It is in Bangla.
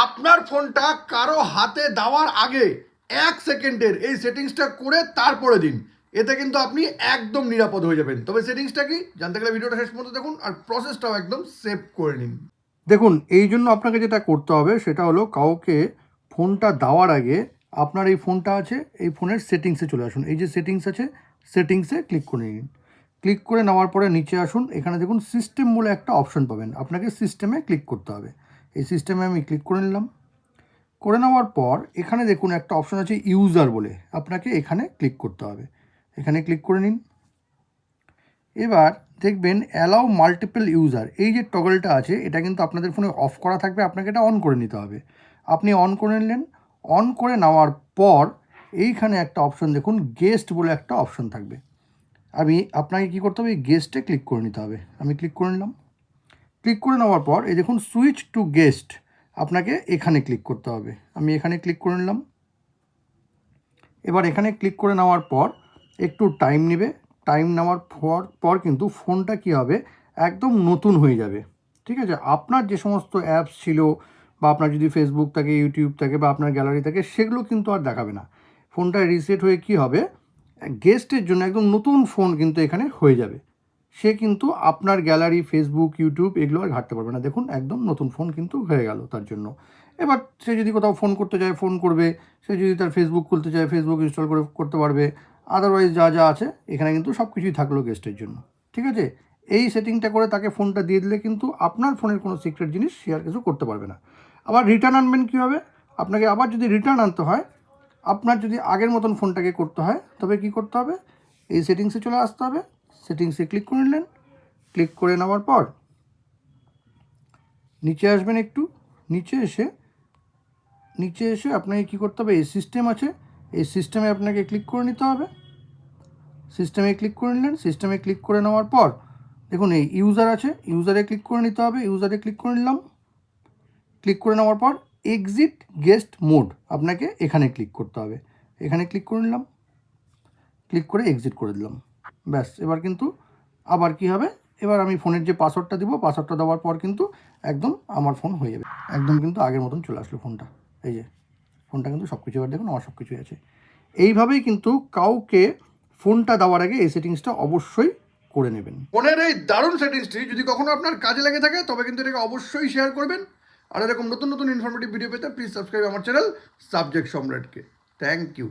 আপনার ফোনটা কারো হাতে দেওয়ার আগে 1 সেকেন্ডের এই সেটিংসটা করে তারপরে দিন। এতে কিন্তু আপনি একদম নিরাপদ হয়ে যাবেন। তবে সেটিংসটা কি জানতে গেলে ভিডিওটা শেষ পর্যন্ত দেখুন আর প্রসেসটাও একদম সেভ করে নিন। দেখুন, এই জন্য আপনাকে যেটা করতে হবে সেটা হলো কাউকে ফোনটা দেওয়ার আগে আপনার এই ফোনটা আছে, এই ফোনের সেটিংসে চলে আসুন। এই যে সেটিংস আছে, সেটিংসে ক্লিক করে নিন। ক্লিক করে নেওয়ার পরে নিচে আসুন, এখানে দেখুন সিস্টেম বলে একটা অপশন পাবেন, আপনাকে সিস্টেমে ক্লিক করতে হবে। এই সিস্টেমে আমি ক্লিক করে নিলাম। করে নেওয়ার পর এখানে দেখুন একটা অপশন আছে ইউজার বলে, আপনাকে এখানে ক্লিক করতে হবে। এখানে ক্লিক করে নিন। এবার দেখবেন অ্যালাউ মাল্টিপল ইউজার, এই যে টগলটা আছে এটা কিন্তু আপনাদের ফোনে অফ করা থাকবে, আপনাকে এটা অন করে নিতে হবে। আপনি অন করে নিলেন। অন করে নেওয়ার পর এইখানে একটা অপশন দেখুন গেস্ট বলে একটা অপশন থাকবে। আপনাকে কী করতে হবে, এই গেস্টে ক্লিক করে নিতে হবে। আমি ক্লিক করে নিলাম। ক্লিক করে নেওয়ার পর এই দেখুন সুইচ টু গেস্ট, আপনাকে এখানে ক্লিক করতে হবে। আমি এখানে ক্লিক করে নিলাম। এবার এখানে ক্লিক করে নেওয়ার পর একটু টাইম নেবে। টাইম নেওয়ার পর কিন্তু ফোনটা কী হবে, একদম নতুন হয়ে যাবে। ঠিক আছে, আপনার যে সমস্ত অ্যাপস ছিল বা আপনার যদি ফেসবুক থাকে, ইউটিউব থাকে বা আপনার গ্যালারি থাকে, সেগুলো কিন্তু আর দেখাবে না। ফোনটা রিসেট হয়ে কী হবে, গেস্টের জন্য একদম নতুন ফোন কিন্তু এখানে হয়ে যাবে। সে কিন্তু আপনার গ্যালারি, ফেসবুক, ইউটিউব এগুলো আর ঘাঁটতে পারবে না। দেখুন একদম নতুন ফোন কিন্তু হয়ে গেল তার জন্য। এবার সে যদি কোথাও ফোন করতে চায় ফোন করবে, সে যদি তার ফেসবুক খুলতে চায় ফেসবুক ইনস্টল করে করতে পারবে। আদারওয়াইজ যা যা আছে এখানে কিন্তু সব কিছুই থাকলো গেস্টের জন্য। ঠিক আছে, এই সেটিংটা করে তাকে ফোনটা দিয়ে দিলে কিন্তু আপনার ফোনের কোনো সিক্রেট জিনিস শেয়ার কিছু করতে পারবে না। আবার রিটার্ন আনবেন কীভাবে, আপনাকে আবার যদি রিটার্ন আনতে হয়, আপনার যদি আগের মতন ফোনটাকে করতে হয়, তবে কি করতে হবে, এই সেটিংসে চলে আসতে হবে। সেটিংসে ক্লিক করে নিলেন। ক্লিক করে নেওয়ার পর নিচে আসবেন, একটু নিচে এসে আপনাকে কী করতে হবে, এই সিস্টেম আছে, এই সিস্টেমে আপনাকে ক্লিক করে নিতে হবে। সিস্টেমে ক্লিক করে নিলেন। সিস্টেমে ক্লিক করে নেওয়ার পর দেখুন এই ইউজার আছে, ইউজারে ক্লিক করে নিতে হবে। ইউজারে ক্লিক করে নিলাম। ক্লিক করে নেওয়ার পর এক্সিট গেস্ট মোড, আপনাকে এখানে ক্লিক করতে হবে। এখানে ক্লিক করে নিলাম। ক্লিক করে এক্সিট করে দিলাম। ব্যাস, এবার কিন্তু আবার কি হবে, এবার আমি ফোনের যে পাসওয়ার্ডটা দিব, পাসওয়ার্ডটা দেওয়ার পর কিন্তু একদম আমার ফোন হয়ে যাবে। একদম কিন্তু আগের মতন চলে আসলো ফোনটা। এই যে ফোনটা কিন্তু সব কিছু, এবার দেখুন আমার সব কিছুই আছে। এইভাবেই কিন্তু কাউকে ফোনটা দেওয়ার আগে এই সেটিংসটা অবশ্যই করে নেবেন। ফোনের এই দারুণ সেটিংসটি যদি কখনো আপনার কাজে লেগে থাকে তবে কিন্তু এটাকে অবশ্যই শেয়ার করবেন। আর এরকম নতুন নতুন ইনফরমেটিভ ভিডিও পেতে প্লিজ সাবস্ক্রাইব আমার চ্যানেল সাবজেক্ট সম্রাটকে। Thank you.